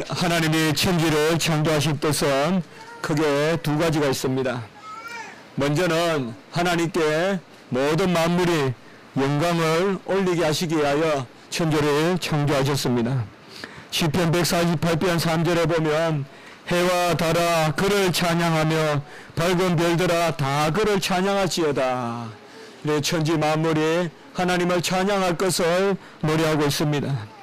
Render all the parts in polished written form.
하나님이 천지를 창조하신 뜻은 크게 두 가지가 있습니다. 먼저는 하나님께 모든 만물이 영광을 올리게 하시기 위하여 천지를 창조하셨습니다. 시편 148편 3절에 보면 해와 달아 그를 찬양하며 밝은 별들아 다 그를 찬양할지어다. 천지 만물이 하나님을 찬양할 것을 노래하고 있습니다.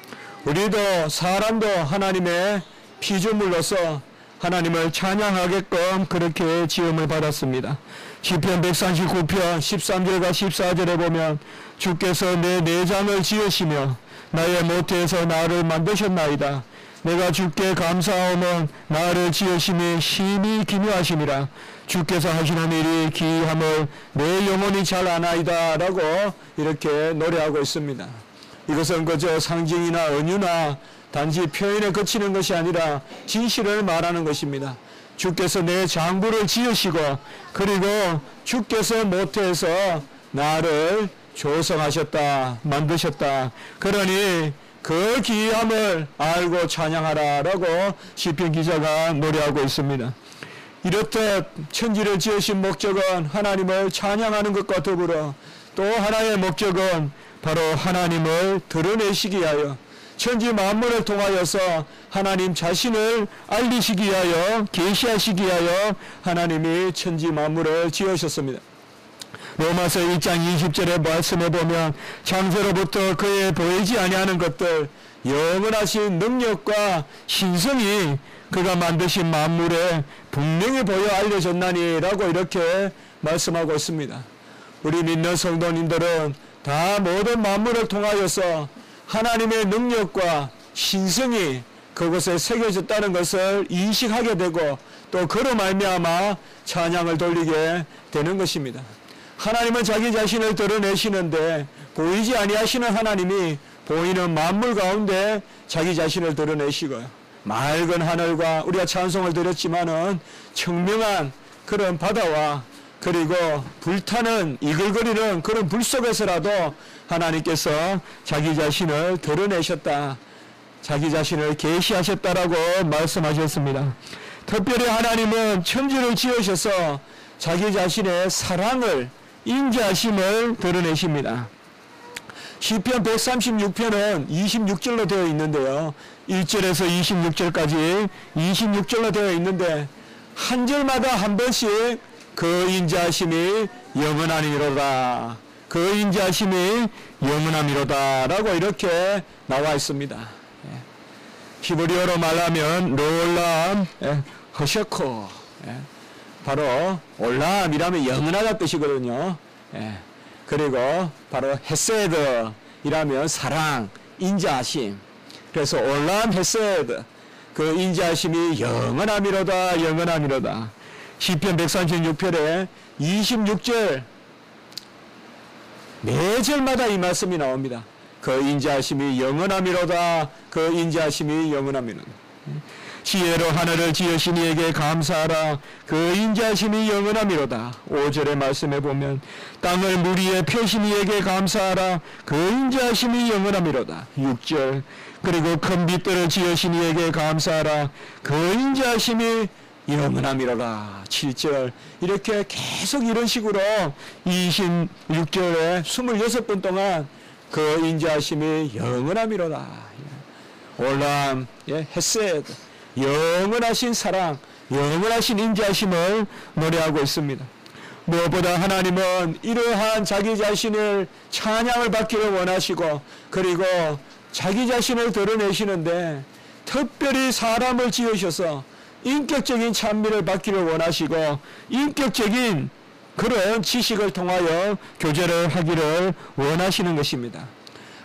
우리도 사람도 하나님의 피조물로서 하나님을 찬양하게끔 그렇게 지음을 받았습니다. 시편 139편 13절과 14절에 보면 주께서 내 내장을 지으시며 나의 모태에서 나를 만드셨나이다. 내가 주께 감사하오면 나를 지으심이 심히 기묘하심이라. 주께서 하시는 일이 기이함을 내 영혼이 잘 아나이다 라고 이렇게 노래하고 있습니다. 이것은 그저 상징이나 은유나 단지 표현에 그치는 것이 아니라 진실을 말하는 것입니다. 주께서 내 장부를 지으시고 그리고 주께서 모태에서 나를 조성하셨다, 만드셨다. 그러니 그 기이함을 알고 찬양하라 라고 시편 기자가 노래하고 있습니다. 이렇듯 천지를 지으신 목적은 하나님을 찬양하는 것과 더불어 또 하나의 목적은 바로 하나님을 드러내시기 위하여 천지 만물을 통하여서 하나님 자신을 알리시기 위하여 계시하시기 위하여 하나님이 천지 만물을 지으셨습니다. 로마서 1장 20절의 말씀에 보면 창세로부터 그의 보이지 아니하는 것들 영원하신 능력과 신성이 그가 만드신 만물에 분명히 보여 알려졌나니 라고 이렇게 말씀하고 있습니다. 우리 믿는 성도님들은 다 모든 만물을 통하여서 하나님의 능력과 신성이 그것에 새겨졌다는 것을 인식하게 되고 또 그로 말미암아 찬양을 돌리게 되는 것입니다. 하나님은 자기 자신을 드러내시는데 보이지 아니하시는 하나님이 보이는 만물 가운데 자기 자신을 드러내시고요. 맑은 하늘과 우리가 찬송을 드렸지만은 청명한 그런 바다와 그리고 불타는 이글거리는 그런 불 속에서라도 하나님께서 자기 자신을 드러내셨다. 자기 자신을 계시하셨다라고 말씀하셨습니다. 특별히 하나님은 천지를 지으셔서 자기 자신의 사랑을 인자하심을 드러내십니다. 시편 136편은 26절로 되어 있는데요. 1절에서 26절까지 26절로 되어 있는데 한 절마다 한 번씩 그 인자하심이 영원하니로다. 그 인자하심이 영원하니로다 라고 이렇게 나와 있습니다. 히브리어로 말하면 롤람 허셔코, 바로 올람이라면 영원하다 뜻이거든요. 그리고 바로 헤세드이라면 사랑, 인자하심. 그래서 올람 헤세드, 그 인자하심이 영원하미로다, 영원하미로다. 시편 136편에 26절 네 절마다 이 말씀이 나옵니다. 그 인자하심이 영원하미로다, 그 인자하심이 영원하미로다. 지혜로 하늘을 지으신 이에게 감사하라. 그 인자하심이 영원하미로다. 5절의 말씀에 보면 땅을 물 위에 펴신 이에게 감사하라. 그 인자하심이 영원하미로다. 6절 그리고 큰 빛들을 지으신 이에게 감사하라. 그 인자하심이 영원하미로다. 7절 이렇게 계속 이런 식으로 26절에 26번 동안 그 인자하심이 영원하미로다. 올람, 헤세드, 영원하신 사랑, 영원하신 인자하심을 노래하고 있습니다. 무엇보다 하나님은 이러한 자기 자신을 찬양을 받기를 원하시고 그리고 자기 자신을 드러내시는데 특별히 사람을 지으셔서 인격적인 찬미를 받기를 원하시고 인격적인 그런 지식을 통하여 교제를 하기를 원하시는 것입니다.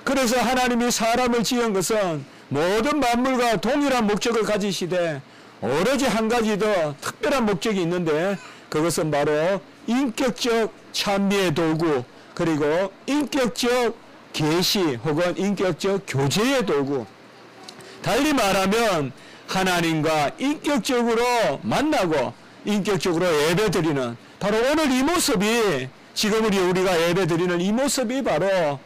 그래서 하나님이 사람을 지은 것은 모든 만물과 동일한 목적을 가지시되 오로지 한 가지 더 특별한 목적이 있는데 그것은 바로 인격적 찬미의 도구 그리고 인격적 계시 혹은 인격적 교제의 도구. 달리 말하면 하나님과 인격적으로 만나고 인격적으로 예배드리는 바로 오늘 이 모습이 지금 우리가 예배드리는 이 모습이 바로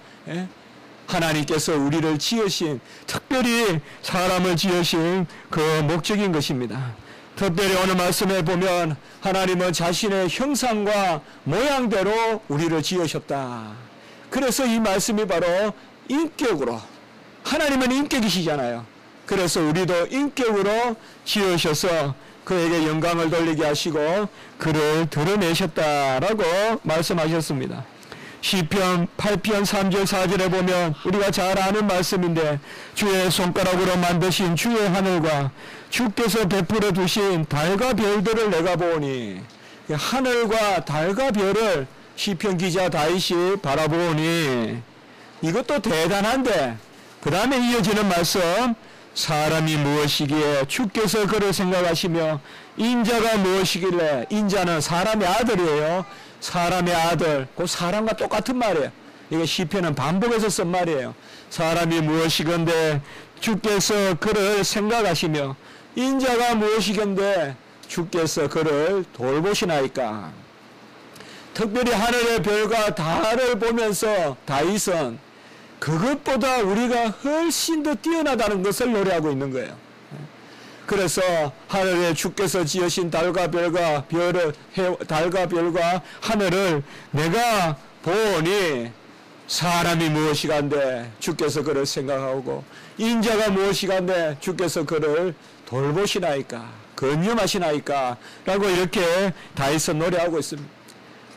하나님께서 우리를 지으신, 특별히 사람을 지으신 그 목적인 것입니다. 특별히 오늘 말씀에 보면 하나님은 자신의 형상과 모양대로 우리를 지으셨다. 그래서 이 말씀이 바로 인격으로, 하나님은 인격이시잖아요. 그래서 우리도 인격으로 지으셔서 그에게 영광을 돌리게 하시고 그를 드러내셨다라고 말씀하셨습니다. 시편 8편 3절 4절에 보면 우리가 잘 아는 말씀인데, 주의 손가락으로 만드신 주의 하늘과 주께서 베풀어 두신 달과 별들을 내가 보오니, 하늘과 달과 별을 시편 기자 다윗이 바라보오니, 이것도 대단한데 그 다음에 이어지는 말씀, 사람이 무엇이기에 주께서 그를 생각하시며 인자가 무엇이길래, 인자는 사람의 아들이에요. 사람의 아들, 그 사람과 똑같은 말이에요. 이게 시편은 반복해서 쓴 말이에요. 사람이 무엇이건데 주께서 그를 생각하시며 인자가 무엇이건데 주께서 그를 돌보시나이까. 특별히 하늘의 별과 달을 보면서 다윗은 그것보다 우리가 훨씬 더 뛰어나다는 것을 노래하고 있는 거예요. 그래서 하늘에 주께서 지으신 달과 별과 하늘을 내가 보니, 사람이 무엇이간데 주께서 그를 생각하고 인자가 무엇이간데 주께서 그를 돌보시나이까, 건념하시나이까 라고 이렇게 다윗은 노래하고 있습니다.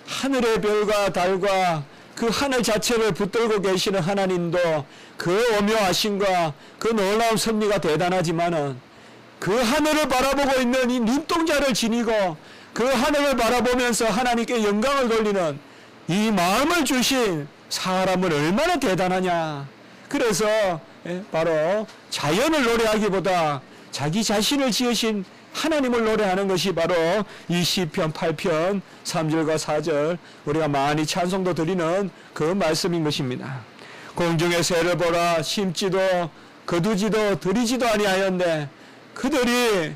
하늘의 별과 달과 그 하늘 자체를 붙들고 계시는 하나님도 그 오묘하심과 그 놀라운 섭리가 대단하지만은, 그 하늘을 바라보고 있는 이 눈동자를 지니고 그 하늘을 바라보면서 하나님께 영광을 돌리는 이 마음을 주신 사람은 얼마나 대단하냐. 그래서 바로 자연을 노래하기보다 자기 자신을 지으신 하나님을 노래하는 것이 바로 이 시편 8편 3절과 4절 우리가 많이 찬송도 드리는 그 말씀인 것입니다. 공중의 새를 보라, 심지도 거두지도 들이지도 아니하였는데 그들이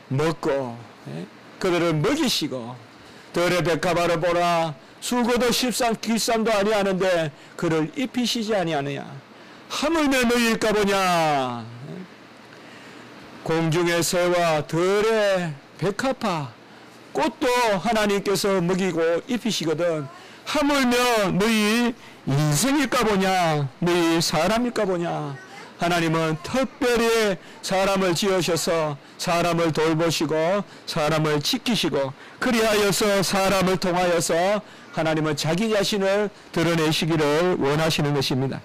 먹고 그들을 먹이시고, 들의 백합화를 보라, 수고도 길쌈도 아니하는데 그를 입히시지 아니하느냐. 하물며 너희일까 보냐. 공중의 새와 들의 백합화, 꽃도 하나님께서 먹이고 입히시거든. 하물며 너희 인생일까 보냐, 너희 사람일까 보냐. 하나님은 특별히 사람을 지으셔서 사람을 돌보시고 사람을 지키시고, 그리하여서 사람을 통하여서 하나님은 자기 자신을 드러내시기를 원하시는 것입니다.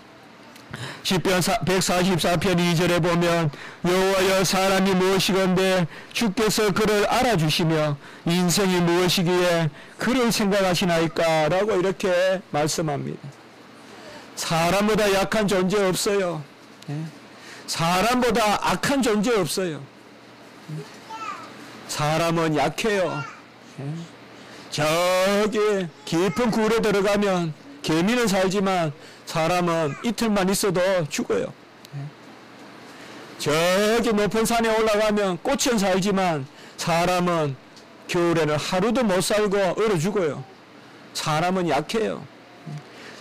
시편 144편 2절에 보면 여호와여, 사람이 무엇이건데 주께서 그를 알아주시며 인생이 무엇이기에 그를 생각하시나이까 라고 이렇게 말씀합니다. 사람보다 약한 존재 없어요. 사람보다 악한 존재 없어요. 사람은 약해요. 저기 깊은 굴에 들어가면 개미는 살지만 사람은 이틀만 있어도 죽어요. 저기 높은 산에 올라가면 꽃은 살지만 사람은 겨울에는 하루도 못 살고 얼어 죽어요. 사람은 약해요.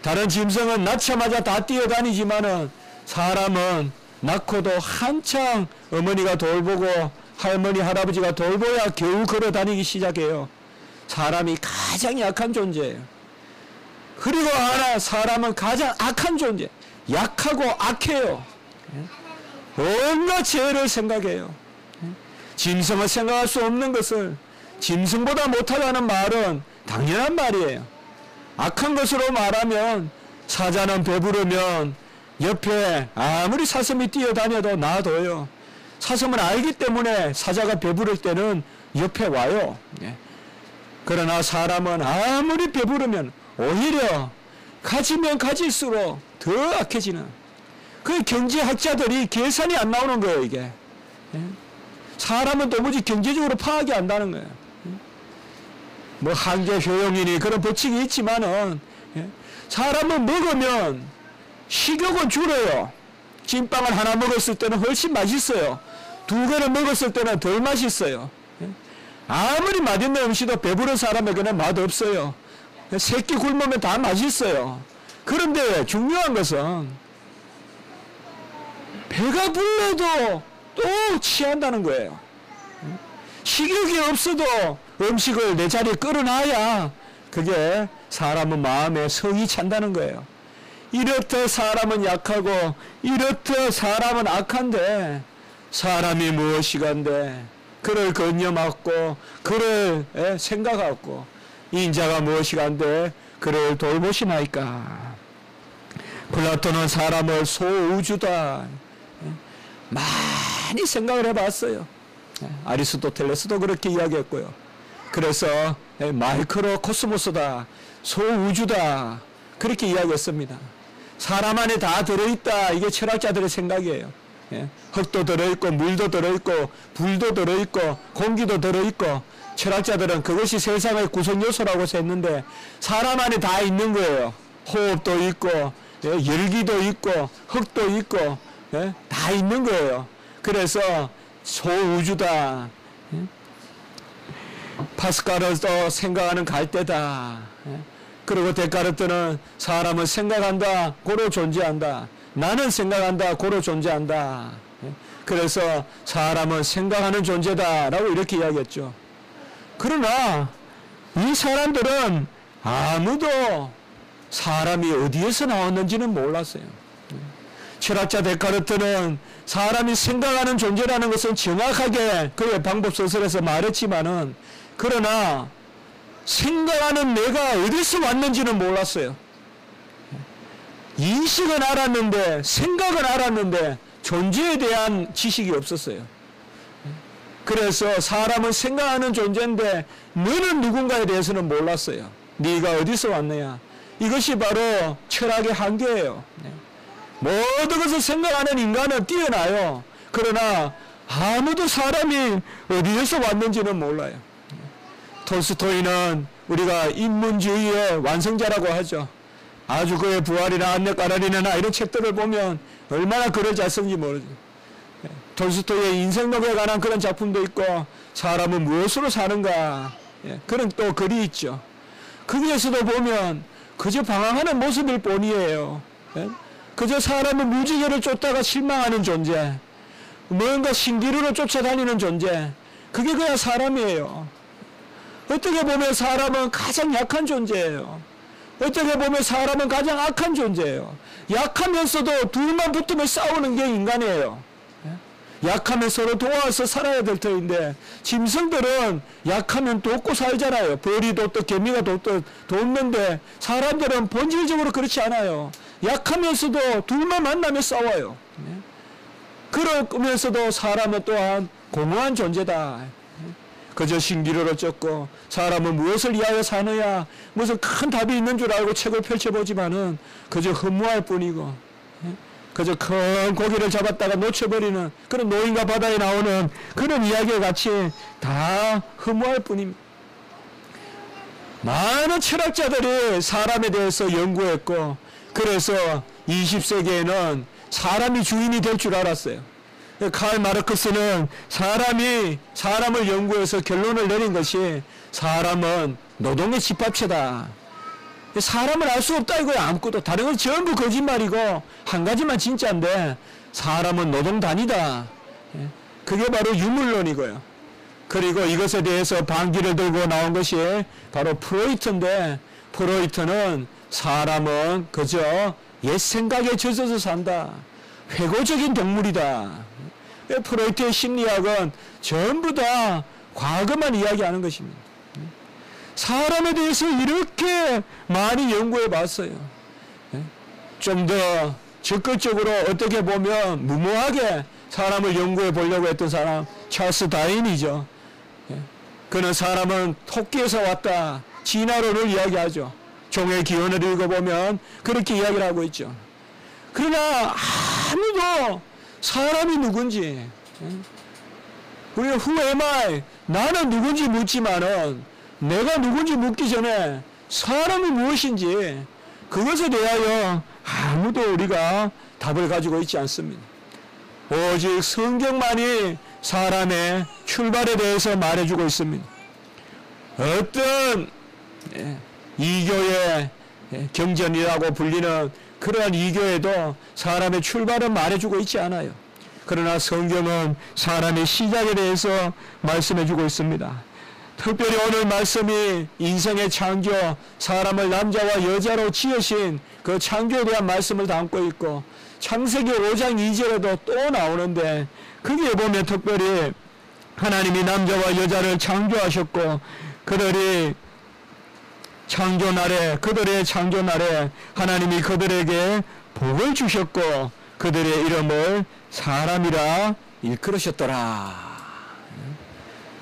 다른 짐승은 낳자마자 다 뛰어다니지만은 사람은 낳고도 한창 어머니가 돌보고 할머니 할아버지가 돌보야 겨우 걸어 다니기 시작해요. 사람이 가장 약한 존재예요. 그리고 하나, 사람은 가장 악한 존재, 약하고 악해요. 온갖 죄를 생각해요. 짐승을 생각할 수 없는 것을 짐승보다 못하다는 말은 당연한 말이에요. 악한 것으로 말하면, 사자는 배부르면 옆에 아무리 사슴이 뛰어다녀도 놔둬요. 사슴은 알기 때문에 사자가 배부를 때는 옆에 와요. 그러나 사람은 아무리 배부르면 오히려 가지면 가질수록 더 악해지는, 그 경제학자들이 계산이 안 나오는 거예요. 이게 사람은 도무지 경제적으로 파악이 안 나는 거예요. 뭐 한계 효용이니 그런 법칙이 있지만은 사람은 먹으면 식욕은 줄어요. 찐빵을 하나 먹었을 때는 훨씬 맛있어요. 두 개를 먹었을 때는 덜 맛있어요. 아무리 맛있는 음식도 배부른 사람에게는 맛없어요. 세 끼 굶으면 다 맛있어요. 그런데 중요한 것은 배가 불러도 또 취한다는 거예요. 식욕이 없어도 음식을 내 자리에 끌어놔야 그게 사람은 마음에 성이 찬다는 거예요. 이렇듯 사람은 약하고 이렇듯 사람은 악한데 사람이 무엇이간데 그를 건념하고 그를 생각하고 인자가 무엇이간데 그를 돌보시나이까. 플라톤은 사람을 소우주다 많이 생각을 해봤어요. 아리스토텔레스도 그렇게 이야기했고요. 그래서 마이크로 코스모스다, 소우주다 그렇게 이야기했습니다. 사람 안에 다 들어있다. 이게 철학자들의 생각이에요. 흙도 들어있고 물도 들어있고 불도 들어있고 공기도 들어있고 철학자들은 그것이 세상의 구성요소라고 했는데 사람 안에 다 있는 거예요. 호흡도 있고 열기도 있고 흙도 있고 다 있는 거예요. 그래서 소우주다. 파스칼은 또 생각하는 갈대다. 그리고 데카르트는 사람은 생각한다, 고로 존재한다. 나는 생각한다, 고로 존재한다. 그래서 사람은 생각하는 존재다 라고 이렇게 이야기했죠. 그러나 이 사람들은 아무도 사람이 어디에서 나왔는지는 몰랐어요. 철학자 데카르트는 사람이 생각하는 존재라는 것은 정확하게 그의 방법소설에서 말했지만은 그러나 생각하는 내가 어디서 왔는지는 몰랐어요. 인식은 알았는데 생각은 알았는데 존재에 대한 지식이 없었어요. 그래서 사람은 생각하는 존재인데 너는 누군가에 대해서는 몰랐어요. 네가 어디서 왔느냐. 이것이 바로 철학의 한계예요. 모든 것을 생각하는 인간은 뛰어나요. 그러나 아무도 사람이 어디에서 왔는지는 몰라요. 톨스토이는 우리가 인문주의의 완성자라고 하죠. 아주 그의 부활이나 안내 까라리나 이런 책들을 보면 얼마나 글을 잘 쓰는지 모르죠. 톨스토이의 인생록에 관한 그런 작품도 있고 사람은 무엇으로 사는가 그런 또 글이 있죠. 거기에서도 보면 그저 방황하는 모습일 뿐이에요. 그저 사람은 무지개를 쫓다가 실망하는 존재, 뭔가 신기루로 쫓아다니는 존재, 그게 그냥 사람이에요. 어떻게 보면 사람은 가장 약한 존재예요. 어떻게 보면 사람은 가장 악한 존재예요. 약하면서도 둘만 붙으면 싸우는 게 인간이에요. 약하면 서로 도와서 살아야 될 터인데 짐승들은 약하면 돕고 살잖아요. 벌이 돕듯 개미가 돕듯 돕는데 사람들은 본질적으로 그렇지 않아요. 약하면서도 둘만 만나면 싸워요. 그러면서도 사람은 또한 공허한 존재다. 그저 신기루로 쫓고 사람은 무엇을 위하여 사느냐 무슨 큰 답이 있는 줄 알고 책을 펼쳐보지만은 그저 허무할 뿐이고 그저 큰 고기를 잡았다가 놓쳐버리는 그런 노인과 바다에 나오는 그런 이야기와 같이 다 허무할 뿐입니다. 많은 철학자들이 사람에 대해서 연구했고 그래서 20세기에는 사람이 주인이 될 줄 알았어요. 칼 마르크스는 사람이 사람을 연구해서 결론을 내린 것이 사람은 노동의 집합체다. 사람을 알 수 없다 이거야. 아무것도 다른 건 전부 거짓말이고 한 가지만 진짜인데 사람은 노동단위다. 그게 바로 유물론이고요. 그리고 이것에 대해서 반기를 들고 나온 것이 바로 프로이트인데 프로이트는 사람은 그저 옛 생각에 젖어서 산다. 회고적인 동물이다. 프로이트의 심리학은 전부 다 과거만 이야기하는 것입니다. 사람에 대해서 이렇게 많이 연구해 봤어요. 좀 더 적극적으로 어떻게 보면 무모하게 사람을 연구해 보려고 했던 사람 찰스 다윈이죠. 그는 사람은 토끼에서 왔다. 진화론을 이야기하죠. 종의 기원을 읽어보면 그렇게 이야기를 하고 있죠. 그러나 아무도 사람이 누군지 우리가 who am I? 나는 누군지 묻지만은 내가 누군지 묻기 전에 사람이 무엇인지 그것에 대하여 아무도 우리가 답을 가지고 있지 않습니다. 오직 성경만이 사람의 출발에 대해서 말해주고 있습니다. 어떤 이교의 경전이라고 불리는 그러한 이교에도 사람의 출발은 말해주고 있지 않아요. 그러나 성경은 사람의 시작에 대해서 말씀해 주고 있습니다. 특별히 오늘 말씀이 인생의 창조, 사람을 남자와 여자로 지으신 그 창조에 대한 말씀을 담고 있고, 창세기 5장 2절에도 또 나오는데, 거기에 보면 특별히 하나님이 남자와 여자를 창조하셨고, 그들의 창조 날에 하나님이 그들에게 복을 주셨고, 그들의 이름을 사람이라 일컬으셨더라.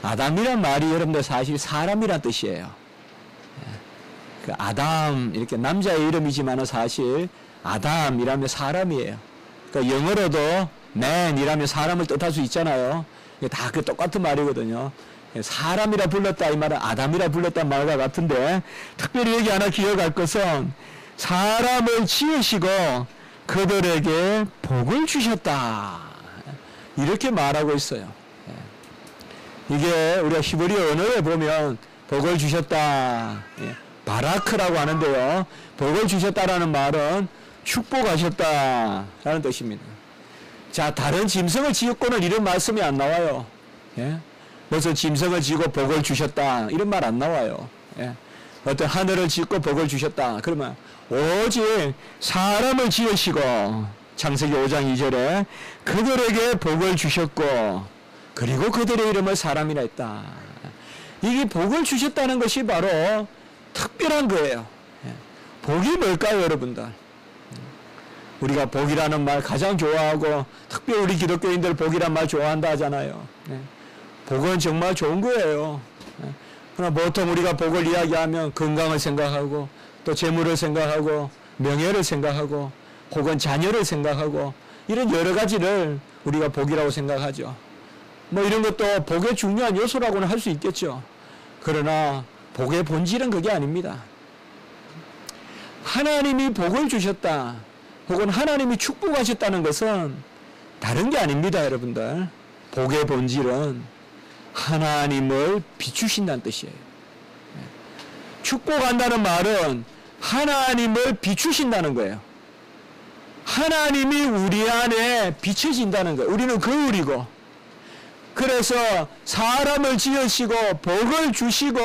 아담이란 말이 여러분들 사실 사람이란 뜻이에요. 그 아담, 이렇게 남자의 이름이지만 사실 아담이라면 사람이에요. 그러니까 영어로도 man이라면 사람을 뜻할 수 있잖아요. 다 그 똑같은 말이거든요. 사람이라 불렀다, 이 말은 아담이라 불렀다는 말과 같은데, 특별히 여기 하나 기억할 것은 사람을 지으시고 그들에게 복을 주셨다, 이렇게 말하고 있어요. 이게 우리가 히브리어 언어에 보면 복을 주셨다, 바라크라고 하는데요, 복을 주셨다라는 말은 축복하셨다라는 뜻입니다. 자, 다른 짐승을 지었고는 이런 말씀이 안 나와요. 무슨 짐승을 지고 복을 주셨다, 이런 말 안 나와요. 어떤 하늘을 짓고 복을 주셨다, 그러면 오직 사람을 지으시고, 창세기 5장 2절에 그들에게 복을 주셨고, 그리고 그들의 이름을 사람이라 했다. 이게 복을 주셨다는 것이 바로 특별한 거예요. 복이 뭘까요, 여러분들? 우리가 복이라는 말 가장 좋아하고, 특별히 우리 기독교인들 복이란 말 좋아한다 하잖아요. 복은 정말 좋은 거예요. 그러나 보통 우리가 복을 이야기하면 건강을 생각하고, 또 재물을 생각하고, 명예를 생각하고, 혹은 자녀를 생각하고, 이런 여러 가지를 우리가 복이라고 생각하죠. 뭐 이런 것도 복의 중요한 요소라고는 할 수 있겠죠. 그러나 복의 본질은 그게 아닙니다. 하나님이 복을 주셨다, 혹은 하나님이 축복하셨다는 것은 다른 게 아닙니다, 여러분들. 복의 본질은 하나님을 비추신다는 뜻이에요. 축복한다는 말은 하나님을 비추신다는 거예요. 하나님이 우리 안에 비춰진다는 거예요. 우리는 거울이고. 그래서 사람을 지으시고 복을 주시고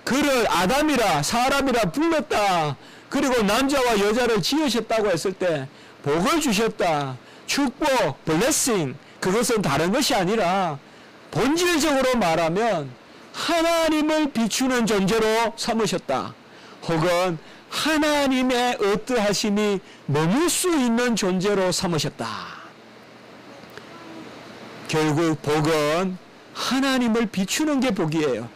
그를 아담이라, 사람이라 불렀다. 그리고 남자와 여자를 지으셨다고 했을 때 복을 주셨다, 축복, blessing, 그것은 다른 것이 아니라 본질적으로 말하면 하나님을 비추는 존재로 삼으셨다, 혹은 하나님의 어떠하심이 머물 수 있는 존재로 삼으셨다. 결국 복은 하나님을 비추는 게 복이에요.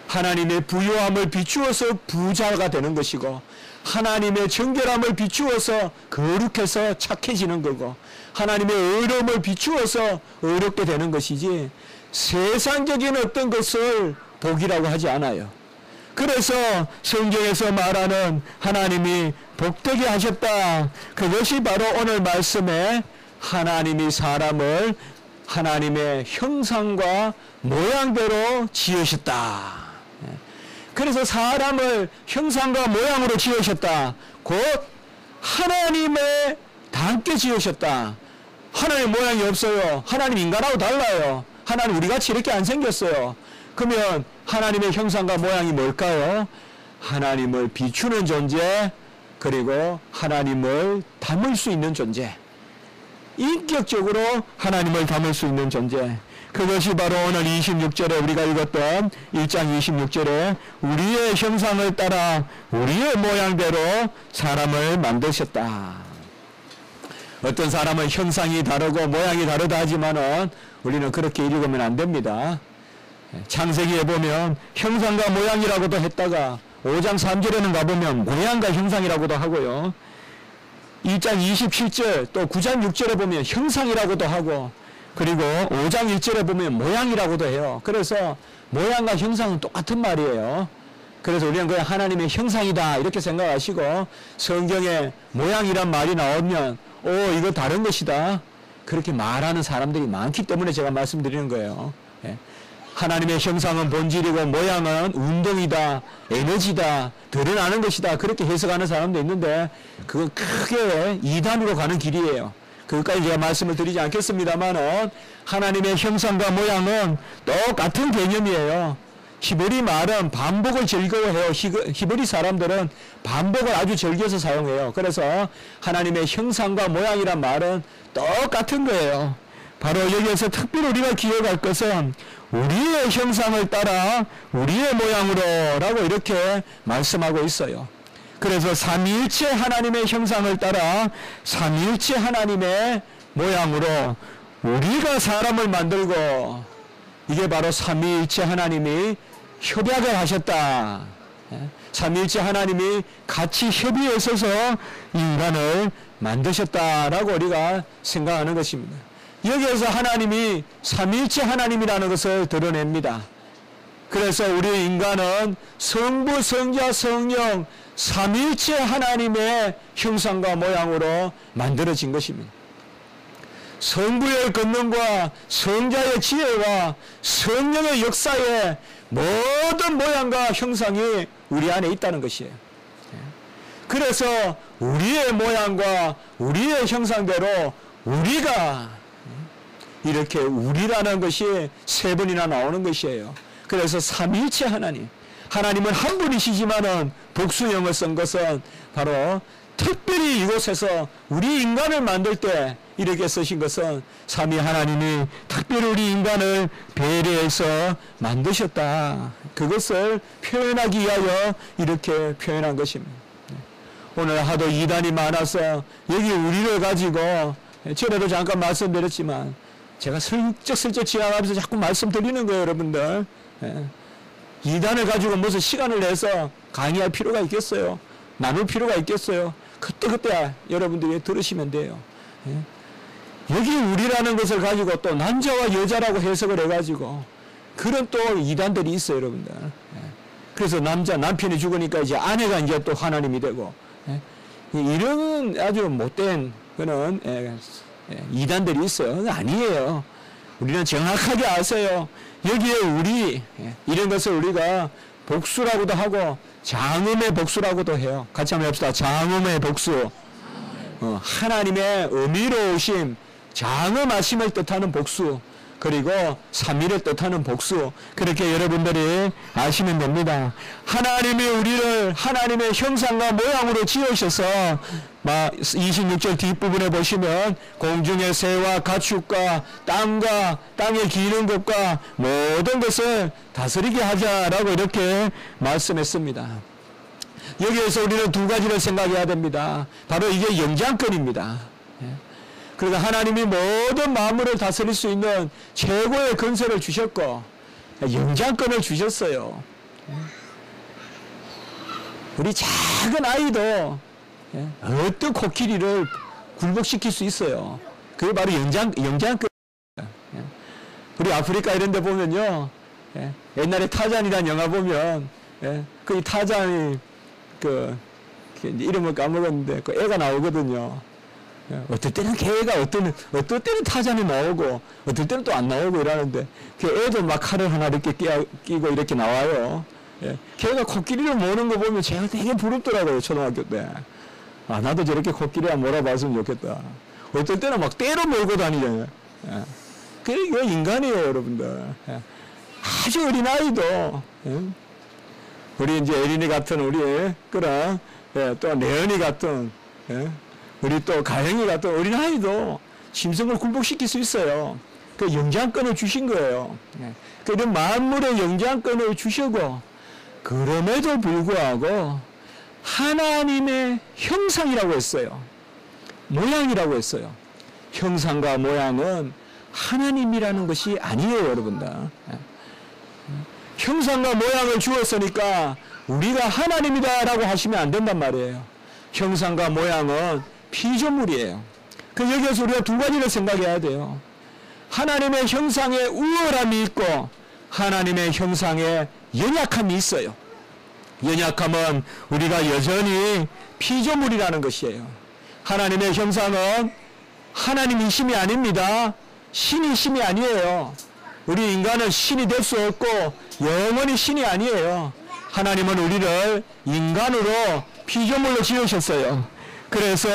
하나님의 부요함을 비추어서 부자가 되는 것이고, 하나님의 정결함을 비추어서 거룩해서 착해지는 거고, 하나님의 의로움을 비추어서 의롭게 되는 것이지, 세상적인 어떤 것을 복이라고 하지 않아요. 그래서 성경에서 말하는 하나님이 복되게 하셨다, 그것이 바로 오늘 말씀에 하나님이 사람을 하나님의 형상과 모양대로 지으셨다. 그래서 사람을 형상과 모양으로 지으셨다, 곧 하나님의 닮게 지으셨다. 하나님 모양이 없어요. 하나님 인간하고 달라요. 하나님 우리같이 이렇게 안 생겼어요. 그러면 하나님의 형상과 모양이 뭘까요? 하나님을 비추는 존재, 그리고 하나님을 담을 수 있는 존재, 인격적으로 하나님을 담을 수 있는 존재. 그것이 바로 오늘 26절에 우리가 읽었던 1장 26절에 우리의 형상을 따라 우리의 모양대로 사람을 만드셨다. 어떤 사람은 형상이 다르고 모양이 다르다 하지만은 우리는 그렇게 읽으면 안 됩니다. 창세기에 보면 형상과 모양이라고도 했다가 5장 3절에는 가보면 모양과 형상이라고도 하고요. 2장 27절 또 9장 6절에 보면 형상이라고도 하고, 그리고 5장 1절에 보면 모양이라고도 해요. 그래서 모양과 형상은 똑같은 말이에요. 그래서 우리는 그냥 하나님의 형상이다 이렇게 생각하시고, 성경에 모양이란 말이 나오면 이거 다른 것이다 그렇게 말하는 사람들이 많기 때문에 제가 말씀드리는 거예요. 하나님의 형상은 본질이고 모양은 운동이다, 에너지다, 드러나는 것이다 그렇게 해석하는 사람도 있는데, 그건 크게 이단으로 가는 길이에요. 그것까지 제가 말씀을 드리지 않겠습니다만은 하나님의 형상과 모양은 똑같은 개념이에요. 히브리 말은 반복을 즐거워해요. 히브리 사람들은 반복을 아주 즐겨서 사용해요. 그래서 하나님의 형상과 모양이란 말은 똑같은 거예요. 바로 여기에서 특별히 우리가 기억할 것은 우리의 형상을 따라 우리의 모양으로 라고 이렇게 말씀하고 있어요. 그래서 삼위일체 하나님의 형상을 따라 삼위일체 하나님의 모양으로 우리가 사람을 만들고, 이게 바로 삼위일체 하나님이 협약을 하셨다. 삼위일체 하나님이 같이 협의하셔서 인간을 만드셨다라고 우리가 생각하는 것입니다. 여기에서 하나님이 삼위일체 하나님이라는 것을 드러냅니다. 그래서 우리 인간은 성부, 성자, 성령 삼위일체 하나님의 형상과 모양으로 만들어진 것입니다. 성부의 권능과 성자의 지혜와 성령의 역사에 모든 모양과 형상이 우리 안에 있다는 것이에요. 그래서 우리의 모양과 우리의 형상대로 우리가 이렇게 우리라는 것이 세 번이나 나오는 것이에요. 그래서 삼위일체 하나님, 하나님은 한 분이시지만은 복수형을 쓴 것은 바로 특별히 이곳에서 우리 인간을 만들 때 이렇게 쓰신 것은 삼위 하나님이 특별히 우리 인간을 배려해서 만드셨다. 그것을 표현하기 위하여 이렇게 표현한 것입니다. 오늘 하도 이단이 많아서 여기 우리를 가지고 전에도 잠깐 말씀드렸지만 제가 슬쩍슬쩍 지나가면서 자꾸 말씀드리는 거예요, 여러분들. 이단을 가지고 무슨 시간을 내서 강의할 필요가 있겠어요? 나눌 필요가 있겠어요? 그때 여러분들이 들으시면 돼요. 여기 우리라는 것을 가지고 또 남자와 여자라고 해석을 해가지고 그런 또 이단들이 있어요, 여러분들. 그래서 남편이 죽으니까 이제 아내가 이제 또 하나님이 되고, 이런 아주 못된 그런 이단들이 있어요. 아니에요. 우리는 정확하게 아세요. 여기에 우리 이런 것을 우리가 복수라고도 하고 장엄의 복수라고도 해요. 같이 한번 해봅시다. 장엄의 복수. 하나님의 의미로우심, 장엄하심을 뜻하는 복수, 그리고 삼위를 뜻하는 복수, 그렇게 여러분들이 아시면 됩니다. 하나님이 우리를 하나님의 형상과 모양으로 지으셔서 26절 뒷부분에 보시면 공중의 새와 가축과 땅과 땅에 기는 것과 모든 것을 다스리게 하자라고 이렇게 말씀했습니다. 여기에서 우리는 두 가지를 생각해야 됩니다. 바로 이게 영장권입니다. 그러니까 하나님이 모든 만물을 다스릴 수 있는 최고의 권세를 주셨고 영장권을 주셨어요. 우리 작은 아이도 어떤 코끼리를 굴복시킬 수 있어요. 그게 바로 영장권. 우리 아프리카 이런 데 보면요, 옛날에 타잔이라는 영화 보면 그 타잔이 이름을 까먹었는데 그 애가 나오거든요. 어떨 때는 개가 어떨 때는 타잔이 나오고 어떨 때는 또 안 나오고 이러는데 그 애도 막 칼을 하나 이렇게 끼고 이렇게 나와요. 걔가 코끼리를 모는 거 보면 제가 되게 부럽더라고요, 초등학교 때. 아, 나도 저렇게 코끼리 한번 몰아봤으면 좋겠다. 어떨 때는 막 때로 몰고 다니잖아요. 그게 인간이에요, 여러분들. 아주 어린 아이도 우리 이제 에린이 같은 우리 그런 또 내연이 같은 우리 또 가영이 같은 어린아이도 심성을 굴복시킬 수 있어요. 그 영장권을 주신 거예요. 그런 만물의 영장권을 주시고 그럼에도 불구하고 하나님의 형상이라고 했어요. 모양이라고 했어요. 형상과 모양은 하나님이라는 것이 아니에요, 여러분들. 형상과 모양을 주었으니까 우리가 하나님이다라고 하시면 안 된단 말이에요. 형상과 모양은 피조물이에요. 그 여기에서 우리가 두 가지를 생각해야 돼요. 하나님의 형상에 우월함이 있고 하나님의 형상에 연약함이 있어요. 연약함은 우리가 여전히 피조물이라는 것이에요. 하나님의 형상은 하나님이 신이 아닙니다. 신이 신이 아니에요. 우리 인간은 신이 될 수 없고 영원히 신이 아니에요. 하나님은 우리를 인간으로 피조물로 지으셨어요. 그래서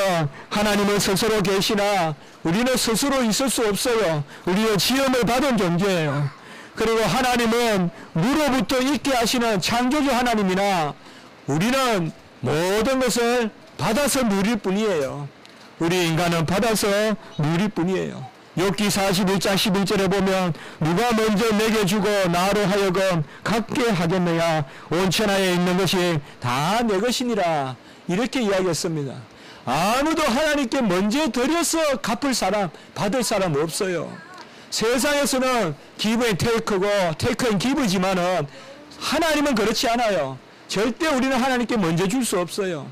하나님은 스스로 계시나 우리는 스스로 있을 수 없어요. 우리는 지음을 받은 존재예요. 그리고 하나님은 무로부터 있게 하시는 창조주 하나님이나 우리는 모든 것을 받아서 누릴 뿐이에요. 우리 인간은 받아서 누릴 뿐이에요. 욥기 41장 11절에 보면 누가 먼저 내게 주고 나로 하여금 갖게 하겠느냐, 온 천하에 있는 것이 다 내 것이니라, 이렇게 이야기했습니다. 아무도 하나님께 먼저 드려서 갚을 사람, 받을 사람 없어요. 세상에서는 give and take고 take and give지만은 하나님은 그렇지 않아요. 절대 우리는 하나님께 먼저 줄 수 없어요.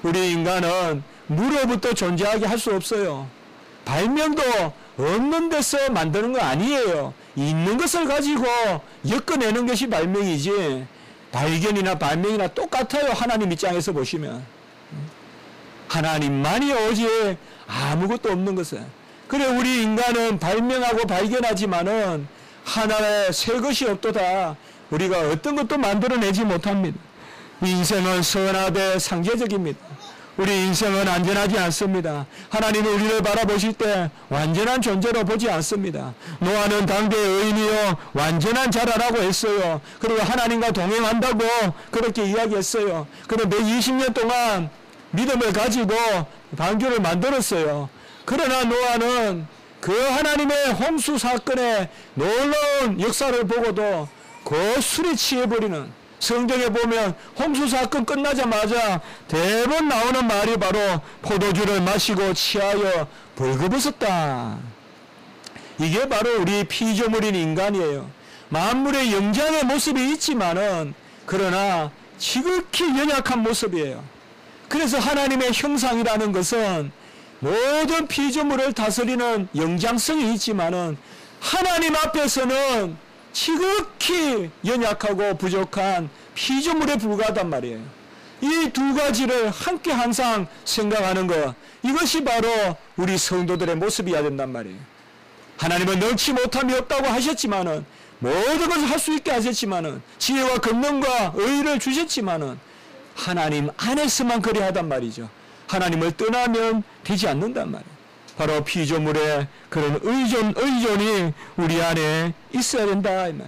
우리 인간은 무로부터 존재하게 할 수 없어요. 발명도 없는 데서 만드는 거 아니에요. 있는 것을 가지고 엮어내는 것이 발명이지, 발견이나 발명이나 똑같아요. 하나님 입장에서 보시면 하나님만이 오직 아무것도 없는 것은. 그래 우리 인간은 발명하고 발견하지만은 하나의 새 것이 없도다. 우리가 어떤 것도 만들어내지 못합니다. 인생은 선하되 상대적입니다. 우리 인생은 안전하지 않습니다. 하나님은 우리를 바라보실 때 완전한 존재로 보지 않습니다. 노아는 당대의 의인이요 완전한 자라라고 했어요. 그리고 하나님과 동행한다고 그렇게 이야기했어요. 그런데 20년 동안 믿음을 가지고 방주를 만들었어요. 그러나 노아는 그 하나님의 홍수 사건의 놀라운 역사를 보고도 고스란히 취해버리는, 성경에 보면 홍수 사건 끝나자마자 대부분 나오는 말이 바로 포도주를 마시고 취하여 벌거벗었다. 이게 바로 우리 피조물인 인간이에요. 만물의 영장의 모습이 있지만은 그러나 지극히 연약한 모습이에요. 그래서 하나님의 형상이라는 것은 모든 피조물을 다스리는 영장성이 있지만은 하나님 앞에서는 지극히 연약하고 부족한 피조물에 불과하단 말이에요. 이 두 가지를 함께 항상 생각하는 것, 이것이 바로 우리 성도들의 모습이어야 된단 말이에요. 하나님은 능치 못함이 없다고 하셨지만은, 모든 것을 할 수 있게 하셨지만은, 지혜와 권능과 의를 주셨지만은 하나님 안에서만 그리 하단 말이죠. 하나님을 떠나면 되지 않는단 말이에요. 바로 피조물의 그런 의존이 우리 안에 있어야 된다, 이 말.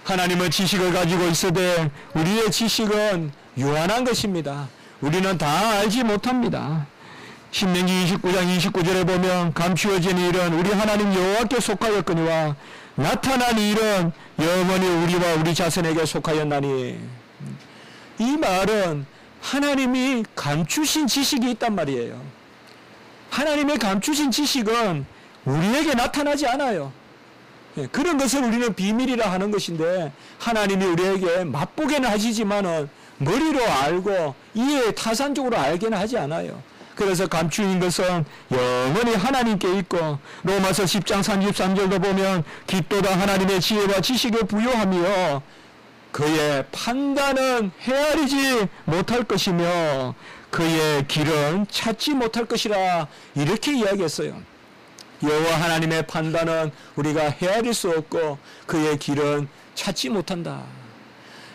하나님은 지식을 가지고 있으되 우리의 지식은 유한한 것입니다. 우리는 다 알지 못합니다. 신명기 29장 29절에 보면 감추어진 일은 우리 하나님 여호와께 속하였거니와 나타난 일은 영원히 우리와 우리 자손에게 속하였나니. 이 말은 하나님이 감추신 지식이 있단 말이에요. 하나님의 감추신 지식은 우리에게 나타나지 않아요. 그런 것을 우리는 비밀이라 하는 것인데, 하나님이 우리에게 맛보게는 하시지만은 머리로 알고 이해 타산적으로 알게는 하지 않아요. 그래서 감추인 것은 영원히 하나님께 있고, 로마서 10장 33절도 보면 깊도다 하나님의 지혜와 지식을 부여하며 그의 판단은 헤아리지 못할 것이며 그의 길은 찾지 못할 것이라, 이렇게 이야기했어요. 여호와 하나님의 판단은 우리가 헤아릴 수 없고 그의 길은 찾지 못한다.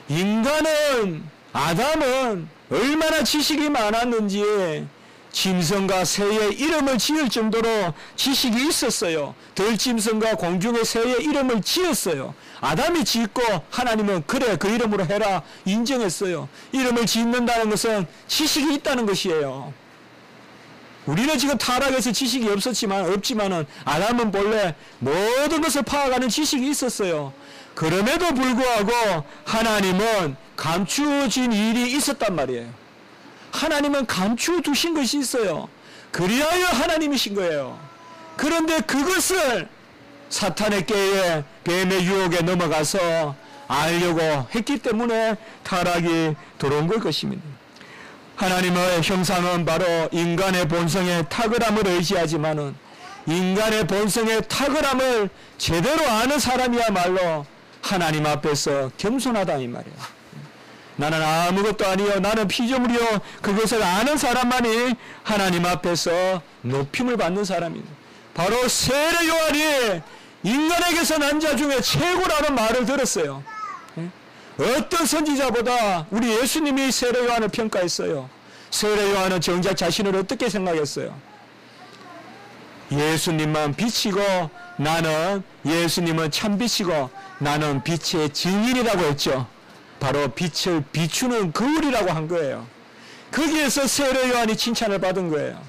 인간은, 아담은 얼마나 지식이 많았는지 짐승과 새의 이름을 지을 정도로 지식이 있었어요. 들짐승과 공중의 새의 이름을 지었어요. 아담이 짓고 하나님은 그래 그 이름으로 해라 인정했어요. 이름을 짓는다는 것은 지식이 있다는 것이에요. 우리는 지금 타락해서 지식이 없지만은 아담은 본래 모든 것을 파악하는 지식이 있었어요. 그럼에도 불구하고 하나님은 감추어진 일이 있었단 말이에요. 하나님은 감추어 두신 것이 있어요. 그리하여 하나님이신 거예요. 그런데 그것을 사탄의 깨에 뱀의 유혹에 넘어가서 알려고 했기 때문에 타락이 들어온 걸 것입니다. 하나님의 형상은 바로 인간의 본성의 탁월함을 의지하지만은 인간의 본성의 탁월함을 제대로 아는 사람이야말로 하나님 앞에서 겸손하다 이 말이에요. 나는 아무것도 아니요 나는 피조물이요, 그것을 아는 사람만이 하나님 앞에서 높임을 받는 사람입니다. 바로 세례 요한이 인간에게서 난 자 중에 최고라는 말을 들었어요. 어떤 선지자보다 우리 예수님이 세례 요한을 평가했어요. 세례 요한은 정작 자신을 어떻게 생각했어요? 예수님만 빛이고 나는, 예수님은 참 빛이고 나는 빛의 증인이라고 했죠. 바로 빛을 비추는 거울이라고 한 거예요. 거기에서 세례 요한이 칭찬을 받은 거예요.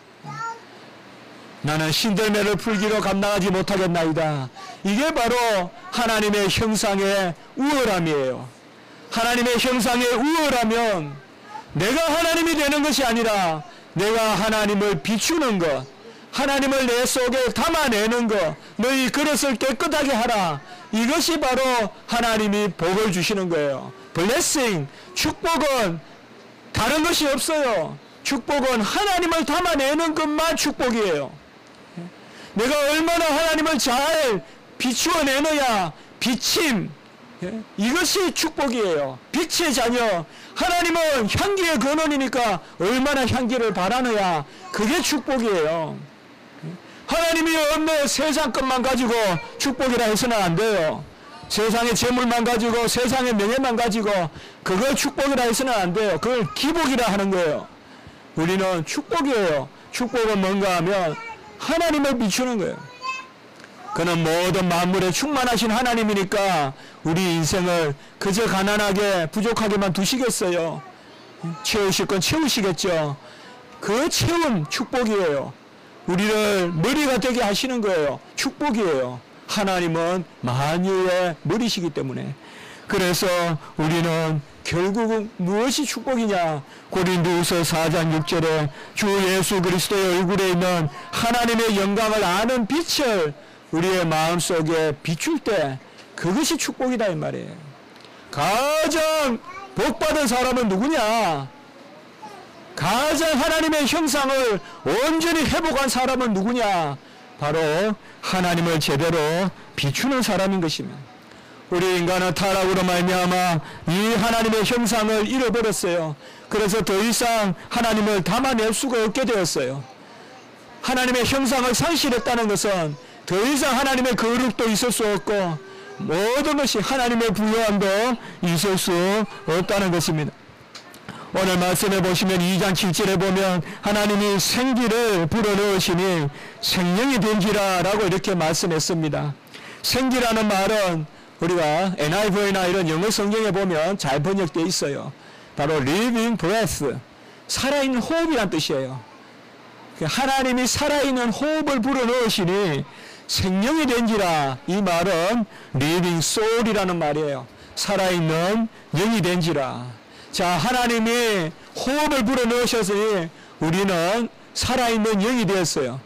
나는 신들매를 풀기로 감당하지 못하겠나이다. 이게 바로 하나님의 형상의 우월함이에요. 하나님의 형상의 우월하면 내가 하나님이 되는 것이 아니라 내가 하나님을 비추는 것, 하나님을 내 속에 담아내는 것, 너희 그릇을 깨끗하게 하라. 이것이 바로 하나님이 복을 주시는 거예요. 블레싱, 축복은 다른 것이 없어요. 축복은 하나님을 담아내는 것만 축복이에요. 내가 얼마나 하나님을 잘 비추어내느냐, 비침, 이것이 축복이에요. 빛의 자녀, 하나님은 향기의 근원이니까 얼마나 향기를 바라느냐, 그게 축복이에요. 하나님이 없는 세상 것만 가지고 축복이라 해서는 안 돼요. 세상의 재물만 가지고, 세상의 명예만 가지고 그걸 축복이라 해서는 안 돼요. 그걸 기복이라 하는 거예요. 우리는 축복이에요. 축복은 뭔가 하면 하나님을 비추는 거예요. 그는 모든 만물에 충만하신 하나님이니까 우리 인생을 그저 가난하게 부족하게만 두시겠어요? 채우실 건 채우시겠죠. 그 채움 축복이에요. 우리를 머리가 되게 하시는 거예요. 축복이에요. 하나님은 만유의 머리시기 때문에. 그래서 우리는 결국은 무엇이 축복이냐? 고린도후서 4장 6절에 주 예수 그리스도의 얼굴에 있는 하나님의 영광을 아는 빛을 우리의 마음속에 비출 때 그것이 축복이다 이 말이에요. 가장 복받은 사람은 누구냐? 가장 하나님의 형상을 온전히 회복한 사람은 누구냐? 바로 하나님을 제대로 비추는 사람인 것입니다. 우리 인간은 타락으로 말미암아 이 하나님의 형상을 잃어버렸어요. 그래서 더 이상 하나님을 담아낼 수가 없게 되었어요. 하나님의 형상을 상실했다는 것은 더 이상 하나님의 거룩도 있을 수 없고 모든 것이 하나님의 부요함도 있을 수 없다는 것입니다. 오늘 말씀해 보시면 2장 7절에 보면 하나님이 생기를 불어넣으시니 생명이 된지라 라고 이렇게 말씀했습니다. 생기라는 말은 우리가 NIV나 이런 영어 성경에 보면 잘 번역되어 있어요. 바로 living breath, 살아있는 호흡이란 뜻이에요. 하나님이 살아있는 호흡을 불어넣으시니 생명이 된지라, 이 말은 living soul이라는 말이에요. 살아있는 영이 된지라. 자, 하나님이 호흡을 불어넣으셨으니 우리는 살아있는 영이 되었어요.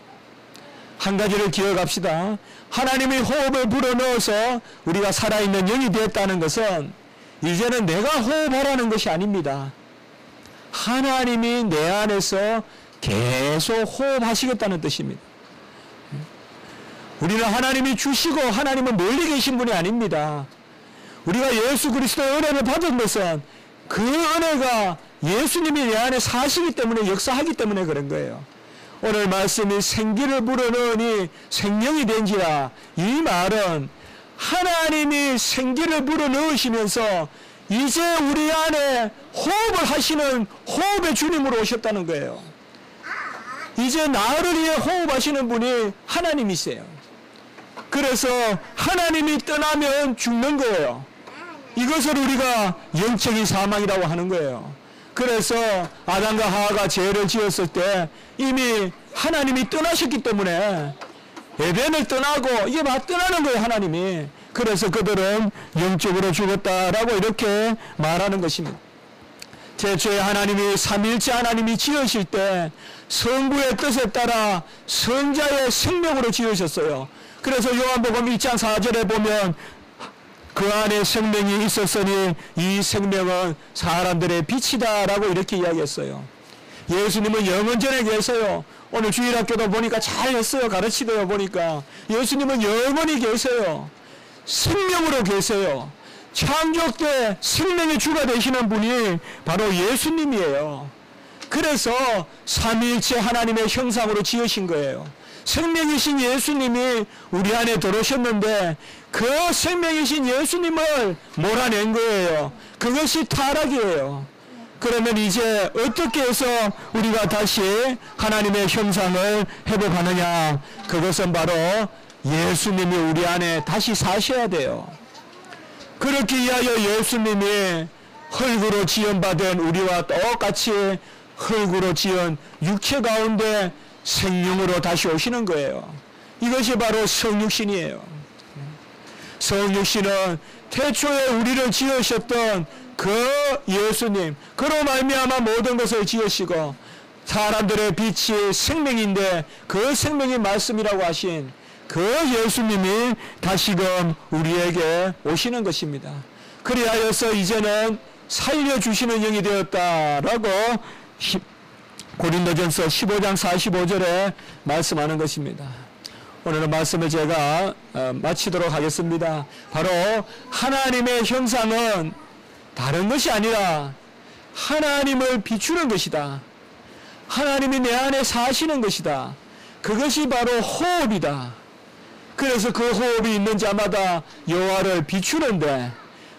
한 가지를 기억합시다. 하나님이 호흡을 불어넣어서 우리가 살아있는 영이 되었다는 것은 이제는 내가 호흡하라는 것이 아닙니다. 하나님이 내 안에서 계속 호흡하시겠다는 뜻입니다. 우리는 하나님이 주시고 하나님은 멀리 계신 분이 아닙니다. 우리가 예수 그리스도의 은혜를 받은 것은 그 은혜가 예수님이 내 안에 사시기 때문에, 역사하기 때문에 그런 거예요. 오늘 말씀이 생기를 불어넣으니 생명이 된지라, 이 말은 하나님이 생기를 불어넣으시면서 이제 우리 안에 호흡을 하시는 호흡의 주님으로 오셨다는 거예요. 이제 나를 위해 호흡하시는 분이 하나님이세요. 그래서 하나님이 떠나면 죽는 거예요. 이것을 우리가 영적인 사망이라고 하는 거예요. 그래서 아담과 하와가 죄를 지었을 때 이미 하나님이 떠나셨기 때문에 에덴을 떠나고 이게 막 떠나는 거예요, 하나님이. 그래서 그들은 영적으로 죽었다라고 이렇게 말하는 것입니다. 태초에 하나님이 삼위일체 하나님이 지으실 때 성부의 뜻에 따라 성자의 생명으로 지으셨어요. 그래서 요한복음 1장 4절에 보면 그 안에 생명이 있었으니 이 생명은 사람들의 빛이다 라고 이렇게 이야기했어요. 예수님은 영원전에 계세요. 오늘 주일학교도 보니까 잘 했어요. 가르치대요 보니까 예수님은 영원히 계세요. 생명으로 계세요. 창조 때 생명의 주가 되시는 분이 바로 예수님이에요. 그래서 삼위일체 하나님의 형상으로 지으신 거예요. 생명이신 예수님이 우리 안에 들어오셨는데 그 생명이신 예수님을 몰아낸 거예요. 그것이 타락이에요. 그러면 이제 어떻게 해서 우리가 다시 하나님의 형상을 회복하느냐? 그것은 바로 예수님이 우리 안에 다시 사셔야 돼요. 그렇기 위하여 예수님이 흙으로 지음받은 우리와 똑같이 흙으로 지은 육체 가운데 생명으로 다시 오시는 거예요. 이것이 바로 성육신이에요. 성육신은 태초에 우리를 지으셨던 그 예수님, 그로 말미암아 모든 것을 지으시고 사람들의 빛이 생명인데 그 생명이 말씀이라고 하신 그 예수님이 다시금 우리에게 오시는 것입니다. 그리하여서 이제는 살려주시는 영이 되었다라고 고린도전서 15장 45절에 말씀하는 것입니다. 오늘의 말씀을 제가 마치도록 하겠습니다. 바로 하나님의 형상은 다른 것이 아니라 하나님을 비추는 것이다. 하나님이 내 안에 사시는 것이다. 그것이 바로 호흡이다. 그래서 그 호흡이 있는 자마다 여호와를 비추는데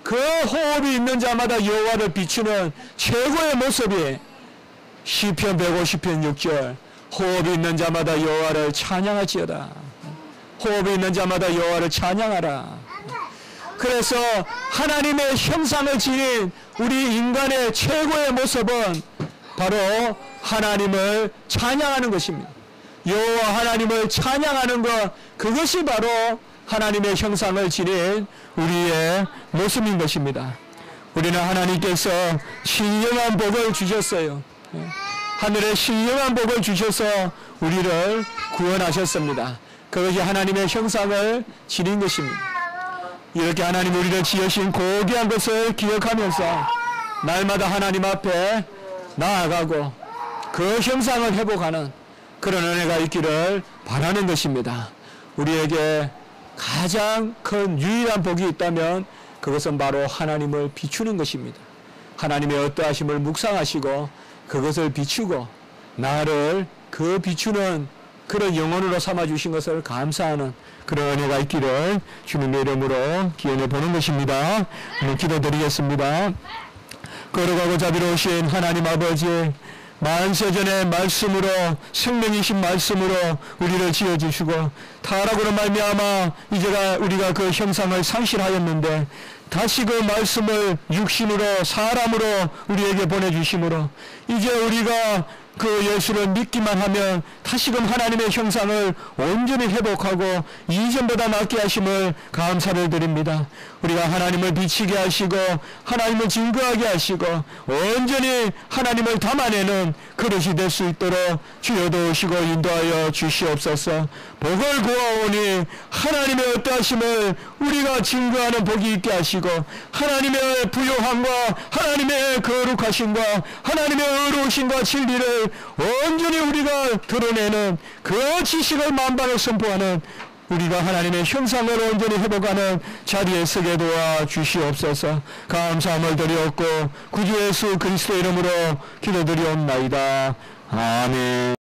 그 호흡이 있는 자마다 여호와를 비추는 최고의 모습이 시편 150편 6절 호흡이 있는 자마다 여호와를 찬양할지어다. 호흡이 있는 자마다 여호와를 찬양하라. 그래서 하나님의 형상을 지닌 우리 인간의 최고의 모습은 바로 하나님을 찬양하는 것입니다. 여호와 하나님을 찬양하는 것, 그것이 바로 하나님의 형상을 지닌 우리의 모습인 것입니다. 우리는 하나님께서 신령한 복을 주셨어요. 하늘에 신령한 복을 주셔서 우리를 구원하셨습니다. 그것이 하나님의 형상을 지닌 것입니다. 이렇게 하나님 우리를 지으신 고귀한 것을 기억하면서 날마다 하나님 앞에 나아가고 그 형상을 회복하는 그런 은혜가 있기를 바라는 것입니다. 우리에게 가장 큰 유일한 복이 있다면 그것은 바로 하나님을 비추는 것입니다. 하나님의 어떠하심을 묵상하시고 그것을 비추고 나를 그 비추는 그런 영혼으로 삼아주신 것을 감사하는 그런 은혜가 있기를 주님의 이름으로 기원해 보는 것입니다. 기도드리겠습니다. 거룩하고 자비로우신 하나님 아버지, 만세전의 말씀으로, 생명이신 말씀으로 우리를 지어주시고 타락으로 말미암아 이제가 우리가 그 형상을 상실하였는데 다시 그 말씀을 육신으로 사람으로 우리에게 보내주심으로 이제 우리가 그 예수를 믿기만 하면 다시금 하나님의 형상을 온전히 회복하고 이전보다 낫게 하심을 감사를 드립니다. 우리가 하나님을 비치게 하시고 하나님을 증거하게 하시고 온전히 하나님을 담아내는 그릇이 될 수 있도록 주여 도우시고 인도하여 주시옵소서. 복을 구하오니 하나님의 어떠하심을 우리가 증거하는 복이 있게 하시고 하나님의 부요함과 하나님의 거룩하심과 하나님의 의로우심과 진리를 온전히 우리가 드러내는 그 지식을 만방에 선포하는 우리가 하나님의 형상을 온전히 회복하는 자리에 서게 도와 주시옵소서. 감사함을 드리옵고 구주 예수 그리스도 이름으로 기도드리옵나이다. 아멘.